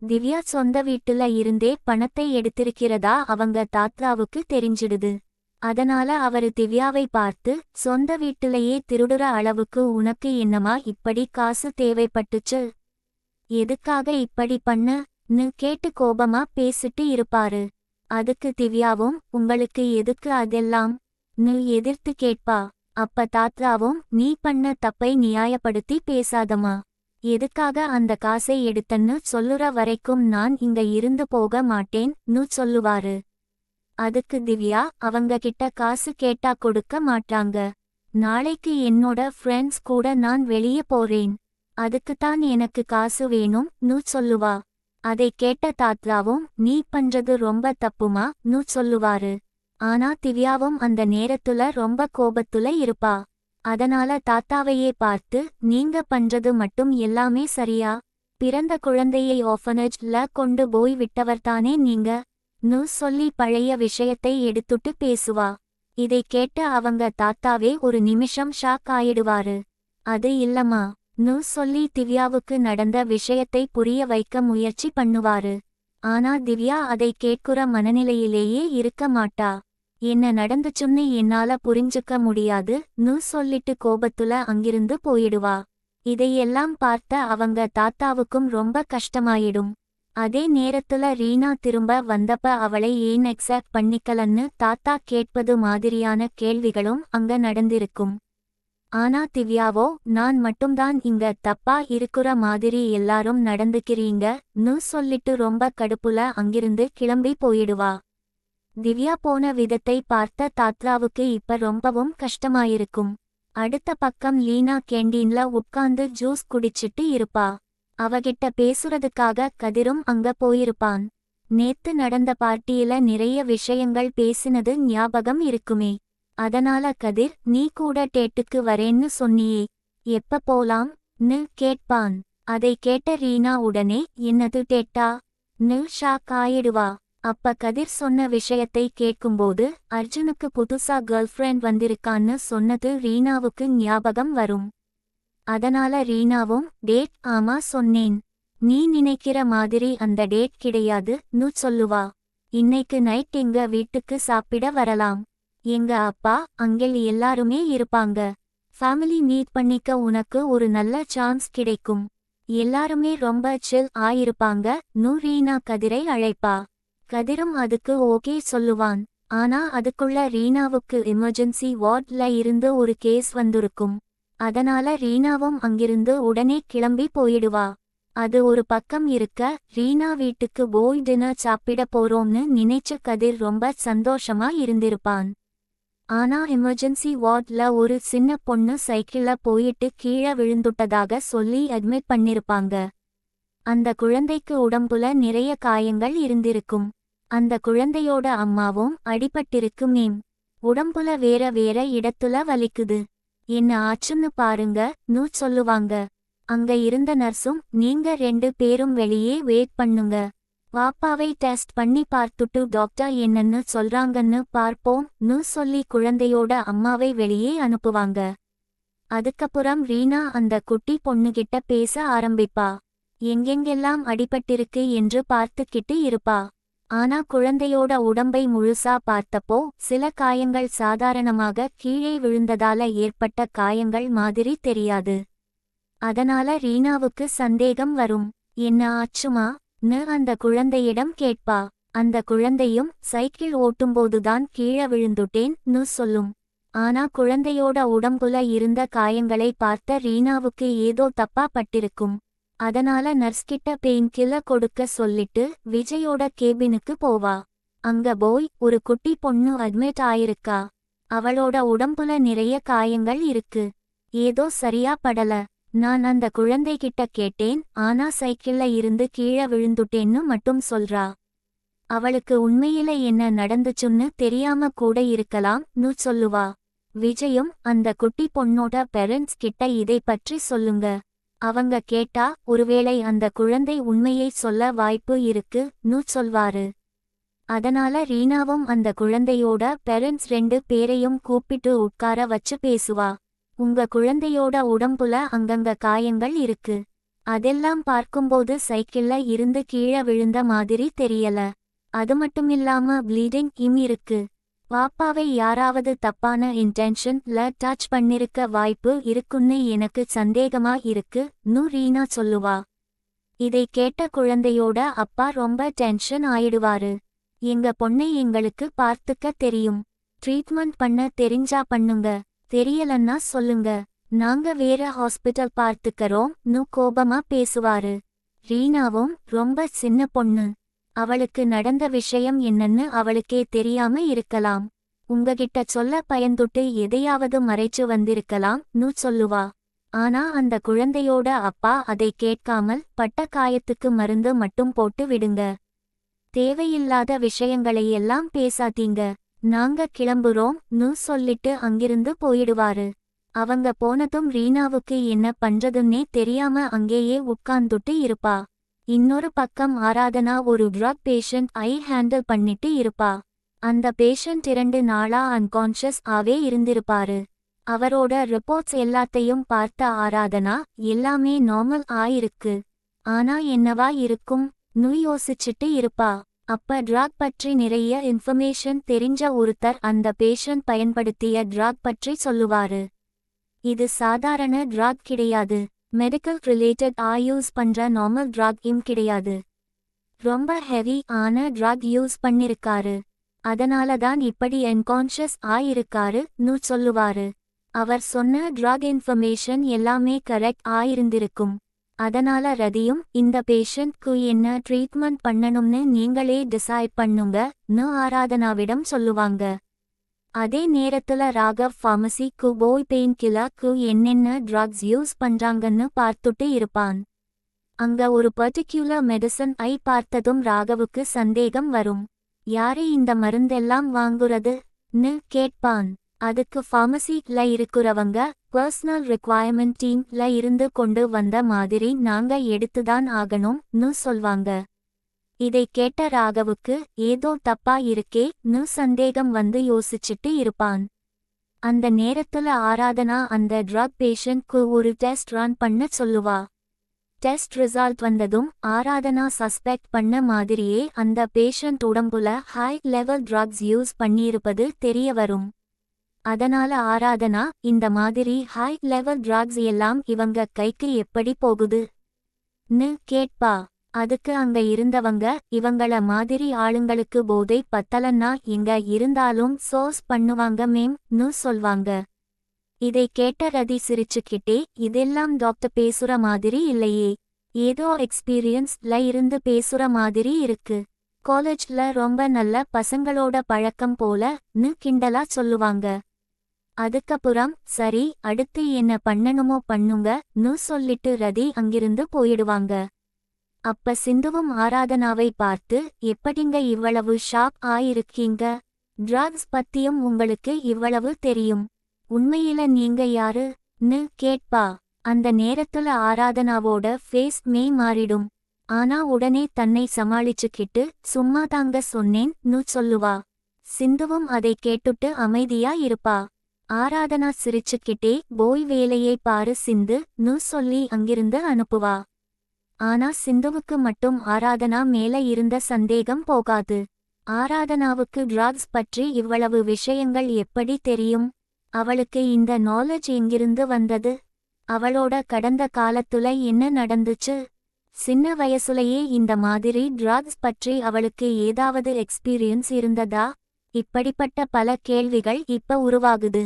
திவ்யா சொந்த வீட்டுல இருந்தே பணத்தை எடுத்திருக்கிறதா அவங்க தாத்தாவுக்கு தெரிஞ்சிடுது. அதனால அவரு திவ்யாவை பார்த்து, சொந்த வீட்டுலயே திருடுற அளவுக்கு உனக்கு என்னமா இப்படி காசு தேவைப்பட்டுச்சு, எதுக்காக இப்படி பண்ண?ன்னு கேட்டு கோபமா பேசிட்டு இருப்பாரு. அதுக்கு திவ்யாவும், உங்களுக்கு எதுக்கு அதெல்லாம்?ன்னு எதிர்த்து கேட்பா. அப்ப தாத்தாவும், நீ பண்ண தப்பை நியாயப்படுத்தி பேசாதமா, எதுக்காக அந்த காசை எடுத்தன்னு சொல்லுற வரைக்கும் நான் இங்க இருந்து போக மாட்டேன்னு சொல்லுவாரு. அதுக்கு திவ்யா, அவங்க கிட்ட காசு கேட்டா கொடுக்க மாட்டாங்க, நாளைக்கு என்னோட ஃப்ரெண்ட்ஸ் கூட நான் வெளியே போறேன், அதுக்குத்தான் எனக்கு காசு வேணும்னு சொல்லுவா. அதை கேட்ட தாத்தாவும், நீ பண்றது ரொம்ப தப்புமான்னு சொல்லுவாரு. ஆனா திவ்யாவும் அந்த நேரத்துல ரொம்ப கோபத்துல இருப்பா. அதனால தாத்தாவையே பார்த்து, நீங்க பண்றது மட்டும் எல்லாமே சரியா? பிறந்த குழந்தையை ஆர்ஃபனேஜ்ல கொண்டு போய் விட்டவர்தானே நீங்க?ன்னு சொல்லி பழைய விஷயத்தை எடுத்துட்டு பேசுவா. இதை கேட்டு அவங்க தாத்தாவே ஒரு நிமிஷம் ஷாக் ஆயிடுவாரு. அது இல்லம்மா,ன்னு சொல்லி திவ்யாவுக்கு நடந்த விஷயத்தை புரிய வைக்க முயற்சி பண்ணுவாரு. ஆனா திவ்யா அதை கேட்குற மனநிலையிலேயே இருக்க மாட்டா. என்ன நடந்துச்சுன்னு என்னால புரிஞ்சுக்க முடியாதுன்னு சொல்லிட்டு கோபத்துல அங்கிருந்து போயிடுவா. இதையெல்லாம் பார்த்த அவங்க தாத்தாவுக்கும் ரொம்ப கஷ்டமாயிடும். அதே நேரத்துல ரீனா திரும்ப வந்தப்ப அவளை ஏன் அக்செப்ட் பண்ணிக்கலன்னு தாத்தா கேட்பது மாதிரியான கேள்விகளும் அங்க நடந்திருக்கும். ஆனா திவ்யாவோ, நான் மட்டும்தான் இங்க தப்பா இருக்குற மாதிரி எல்லாரும் நடந்துக்கிறீங்கன்னு சொல்லிட்டு ரொம்ப கடுப்புல அங்கிருந்து கிளம்பி போயிடுவா. திவ்யா போன விதத்தை பார்த்த தாத்தாவுக்கு இப்ப ரொம்பவும் கஷ்டமாயிருக்கும். அடுத்த பக்கம் லீனா கேண்டீன்ல உட்கார்ந்து ஜூஸ் குடிச்சிட்டு இருப்பா. அவகிட்ட பேசுறதுக்காக கதிரும் அங்க போயிருப்பான். நேத்து நடந்த பார்ட்டியில நிறைய விஷயங்கள் பேசினது ஞாபகம் இருக்குமே. அதனால கதிர், நீ கூட டேட்டுக்கு வரேன்னு சொன்னியே, எப்ப போலாம்?ன்னு கேட்பான். அதை கேட்ட ரீனா உடனே, என்னது டேட்டா?ன்னு ஷாக் ஆயிடுவா. அப்ப கதிர் சொன்ன விஷயத்தை கேட்கும்போது, அர்ஜுனுக்கு புதுசா கேர்ள் ஃப்ரெண்ட் வந்திருக்கான்னு சொன்னது ரீனாவுக்கு ஞாபகம் வரும். அதனால ரீனாவும், டேட், ஆமா சொன்னேன், நீ நினைக்கிற மாதிரி அந்த டேட் கிடையாதுன்னு சொல்லுவா. இன்னைக்கு நைட் எங்க வீட்டுக்கு சாப்பிட வரலாம், எங்க அப்பா அங்கிள் எல்லாருமே இருப்பாங்க, ஃபேமிலி மீட் பண்ணிக்க உனக்கு ஒரு நல்ல சான்ஸ் கிடைக்கும், எல்லாருமே ரொம்ப சில் ஆயிருப்பாங்க,ன்னு ரீனா கதிரை அழைப்பா. கதிரும் அதுக்கு ஓகே சொல்லுவான். ஆனா அதுக்குள்ள ரீனாவுக்கு எமர்ஜென்சி வார்ட்ல இருந்து ஒரு கேஸ் வந்திருக்கும். அதனால ரீனாவும் அங்கிருந்து உடனே கிளம்பி போயிடுவா. அது ஒரு பக்கம் இருக்க, ரீனா வீட்டுக்கு போய் டின்னர் சாப்பிட போறோம்னு நினைச்ச கதிர் ரொம்ப சந்தோஷமா இருந்திருப்பான். ஆனா எமர்ஜென்சி வார்ட்ல ஒரு சின்ன பொண்ணு சைக்கிள்ல போயிட்டு கீழே விழுந்துட்டதாக சொல்லி அட்மிட் பண்ணிருப்பாங்க. அந்த குழந்தைக்கு உடம்புல நிறைய காயங்கள் இருந்திருக்கும். அந்த குழந்தையோட அம்மாவும் அடிபட்டிருக்குமேம். உடம்புல வேற வேற இடத்துல வலிக்குது, என்ன ஆச்சுன்னு பாருங்க,ன்னு சொல்லுவாங்க. அங்க இருந்த நர்ஸும், நீங்க 2 பேரும் வெளியே வெயிட் பண்ணுங்க, பாப்பாவை டெஸ்ட் பண்ணி பார்த்துட்டு டாக்டர் என்னன்னு சொல்றாங்கன்னு பார்ப்போம்,ன்னு சொல்லி குழந்தையோட அம்மாவை வெளியே அனுப்புவாங்க. அதுக்கப்புறம் ரீனா அந்த குட்டி பொண்ணுகிட்ட பேச ஆரம்பிப்பா. எங்கெங்கெல்லாம் அடிபட்டிருக்கு என்று பார்த்துக்கிட்டு இருப்பா. ஆனா குழந்தையோட உடம்பை முழுசா பார்த்தப்போ, சில காயங்கள் சாதாரணமாக கீழே விழுந்ததால ஏற்பட்ட காயங்கள் மாதிரி தெரியாது. அதனால ரீனாவுக்கு சந்தேகம் வரும். என்ன ஆச்சுமா?ன்னு அந்த குழந்தையிடம் கேட்பா. அந்த குழந்தையும், சைக்கிள் ஓட்டும்போதுதான் கீழே விழுந்துட்டேன்னு சொல்லும். ஆனா குழந்தையோட உடம்புல இருந்த காயங்களை பார்த்த ரீனாவுக்கு ஏதோ தப்பா பட்டிருக்கும். அதனால நர்ஸ்கிட்ட பெயின் கில்லர் கொடுக்க சொல்லிட்டு விஜயோட கேபினுக்கு போவா. அங்க போய், ஒரு குட்டி பொண்ணு அட்மிட் ஆயிருக்கா, அவளோட உடம்புல நிறைய காயங்கள் இருக்கு, ஏதோ சரியா படல, நான் அந்த குழந்தைகிட்ட கேட்டேன், ஆனா சைக்கிள்ல இருந்து கீழே விழுந்துட்டேன்னு மட்டும் சொல்றா. அவளுக்கு உண்மையில என்ன நடந்துச்சுன்னு தெரியாம கூட இருக்கலாம்னு சொல்லுவா. விஜயும், அந்த குட்டி பொண்ணோட பேரண்ட்ஸ் கிட்ட இதை பற்றி சொல்லுங்க, அவங்க கேட்டா ஒருவேளை அந்த குழந்தை உண்மையை சொல்ல வாய்ப்பு இருக்குன்னு சொல்வாரு. அதனால ரீனாவும் அந்த குழந்தையோட பேரண்ட்ஸ் 2 பேரையும் கூப்பிட்டு உட்கார வச்சு பேசுவா. உங்க குழந்தையோட உடம்புல அங்கங்க காயங்கள் இருக்கு, அதெல்லாம் பார்க்கும்போது சைக்கிள்ல இருந்து கீழே விழுந்த மாதிரி தெரியல. அது மட்டுமில்லாம ப்ளீடிங் இருக்கு. பாப்பாவை யாராவது தப்பான இன்டென்ஷன்ல டச் பண்ணிருக்க வாய்ப்பு இருக்குன்னு எனக்கு சந்தேகமா இருக்கு ரீனா சொல்லுவா. இதை கேட்ட குழந்தையோட அப்பா ரொம்ப டென்ஷன் ஆயிடுவாரு. எங்க பொண்ணை எங்களுக்கு பார்த்துக்க தெரியும். ட்ரீட்மெண்ட் பண்ண தெரிஞ்சா பண்ணுங்க, தெரியலன்னா சொல்லுங்க, நாங்க வேற ஹாஸ்பிட்டல் பார்த்துக்கறோம்னு கோபமா பேசுவாரு. ரீனாவும் ரொம்ப சின்ன பொண்ணு. அவளுக்கு நடந்த விஷயம் என்னன்னு அவளுக்கே தெரியாம இருக்கலாம். உங்ககிட்ட சொல்ல பயந்துட்டு எதையாவது மறைச்சு வந்திருக்கலாம்னு சொல்லுவா. ஆனா அந்த குழந்தையோட அப்பா அதை கேட்காமல் பட்ட காயத்துக்கு மருந்து மட்டும் போட்டு விடுங்க, தேவையில்லாத விஷயங்களையெல்லாம் பேசாதீங்க, நாங்க கிளம்புறோம்னு சொல்லிட்டு அங்கிருந்து போயிடுவாரு. அவங்க போனதும் ரீனாவுக்கு என்ன பண்றதுன்னே தெரியாம அங்கேயே உட்கார்ந்துட்டு இருப்பா. இன்னொரு பக்கம் ஆராதனா ஒரு ட்ரக் பேஷண்ட் ஹேண்டில் பண்ணிட்டு இருப்பா. அந்த பேஷண்ட் 2 நாளா அன்கான்ஷியஸ் ஆவே இருந்திருப்பாரு. அவரோட ரிப்போர்ட்ஸ் எல்லாத்தையும் பார்த்த ஆராதனா எல்லாமே நார்மல் ஆயிருக்கு, ஆனா என்னவா இருக்கும்னு யோசிச்சுட்டு இருப்பா. அப்ப ட்ரக் பற்றி நிறைய இன்ஃபர்மேஷன் தெரிஞ்ச ஒருத்தர் அந்த பேஷண்ட் பயன்படுத்திய ட்ரக் பற்றி சொல்லுவாரு. இது சாதாரண ட்ரக் கிடையாது, மெடிக்கல் ரிலேட்டட் யூஸ் பண்ற நார்மல் ட்ரக் கிடையாது, ரொம்ப ஹெவி ஆன ட்ரக் யூஸ் பண்ணிருக்காரு. அதனாலதான் இப்படி அன்கான்ஷியஸ் ஆயிருக்காருன்னு சொல்லுவாரு. அவர் சொன்ன ட்ரக் இன்ஃபர்மேஷன் எல்லாமே கரெக்ட் ஆயிருந்திருக்கும். அதனால ரதியும் இந்த பேஷண்ட்க்கு என்ன ட்ரீட்மெண்ட் பண்ணணும்னு நீங்களே டிசைட் பண்ணுங்கன்னு ஆராதனாவிடம் சொல்லுவாங்க. அதே நேரத்துல ராகவ் ஃபார்மசிக்கு போய் பெயின் கில்லருக்கு என்னென்ன ட்ரக்ஸ் யூஸ் பண்றாங்கன்னு பார்த்துட்டு இருப்பான். அங்க ஒரு பர்டிகுலர் மெடிசன் பார்த்ததும் ராகவுக்கு சந்தேகம் வரும். யாரு இந்த மருந்தெல்லாம் வாங்குறதுன்னு கேட்பான். அதுக்கு ஃபார்மசில இருக்கிறவங்க பர்சனல் ரிக்வயர்மெண்ட் டீம்ல இருந்து கொண்டு வந்த மாதிரி நாங்க எடுத்துதான் ஆகணும்னு சொல்வாங்க. இதை கேட்ட ராகவுக்கு ஏதோ தப்பா இருக்கேன்னு சந்தேகம் வந்து யோசிச்சுட்டு இருப்பான். அந்த நேரத்துல ஆராதனா அந்த ட்ரக் பேஷண்ட்க்கு ஒரு டெஸ்ட் ரன் பண்ண சொல்லுவா. டெஸ்ட் ரிசல்ட் வந்ததும் ஆராதனா சஸ்பெக்ட் பண்ண மாதிரியே அந்த பேஷண்ட் உடம்புல ஹை லெவல் ட்ரக்ஸ் யூஸ் பண்ணியிருப்பது தெரிய வரும். அதனால ஆராதனா இந்த மாதிரி ஹை லெவல் ட்ரக்ஸ் எல்லாம் இவங்க கைக்கு எப்படி போகுதுன்னு கேட்பா. அதுக்கு அங்க இருந்தவங்க இவங்கள மாதிரி ஆளுங்களுக்கு போதை பத்தலன்னா எங்க இருந்தாலும் சோர்ஸ் பண்ணுவாங்க மேம்னு சொல்வாங்க. இதை கேட்ட ரதி சிரிச்சுக்கிட்டே இதெல்லாம் டாக்டர் பேசுற மாதிரி இல்லையே, ஏதோ எக்ஸ்பீரியன்ஸ்ல இருந்து பேசுற மாதிரி இருக்கு, காலேஜ்ல ரொம்ப நல்ல பசங்களோட பழக்கம் போலன்னு கிண்டலா சொல்லுவாங்க. அதுக்கப்புறம் சரி அடுத்து என்ன பண்ணணுமோ பண்ணுங்கன்னு சொல்லிட்டு ரதி அங்கிருந்து போயிடுவாங்க. அப்ப சிந்துவும் ஆராதனாவை பார்த்து எப்படிங்க இவ்வளவு ஷாக் ஆயிருக்கீங்க, ட்ரக்ஸ் பத்தியும் உங்களுக்கு இவ்வளவு தெரியும், உண்மையில நீங்க யாருன்னு கேட்பா. அந்த நேரத்துல ஆராதனாவோட ஃபேஸ் மாறிடும். ஆனா உடனே தன்னை சமாளிச்சுக்கிட்டு சும்மா தாங்க சொன்னேன்னு சொல்லுவா. சிந்துவும் அதை கேட்டுட்டு அமைதியா இருப்பா. ஆராதனா சிரிச்சுக்கிட்டே போய் வேலையை பாரு சிந்துன்னு சொல்லி அங்கிருந்து அனுப்புவா. ஆனா சிந்துவுக்கு மட்டும் ஆராதனா மேல இருந்த சந்தேகம் போகாது. ஆராதனாவுக்கு ட்ரக்ஸ் பற்றி இவ்வளவு விஷயங்கள் எப்படி தெரியும், அவளுக்கு இந்த நாலேஜ் எங்கிருந்து வந்தது, அவளோட கடந்த காலத்துல என்ன நடந்துச்சு, சின்ன வயசுலயே இந்த மாதிரி ட்ரக்ஸ் பற்றி அவளுக்கு ஏதாவது எக்ஸ்பீரியன்ஸ் இருந்ததா, இப்படிப்பட்ட பல கேள்விகள் இப்ப உருவாகுது.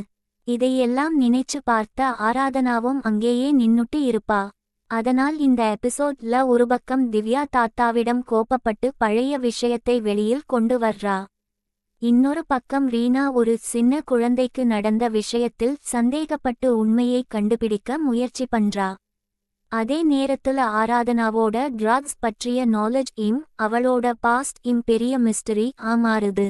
இதையெல்லாம் நினைச்சு பார்த்த ஆராதனாவும் அங்கேயே நின்னுட்டு இருப்பா. அதனால் இந்த எபிசோட்ல ஒரு பக்கம் திவ்யா தாத்தாவிடம் கோபப்பட்டு பழைய விஷயத்தை வெளியில் கொண்டு வர்றா. இன்னொரு பக்கம் ரீனா ஒரு சின்ன குழந்தைக்கு நடந்த விஷயத்தில் சந்தேகப்பட்டு உண்மையை கண்டுபிடிக்க முயற்சி பண்றா. அதே நேரத்துல ஆராதனாவோட ட்ரக்ஸ் பற்றிய நாலேஜ் அவளோட பாஸ்ட் பெரிய மிஸ்டரி மாறுது.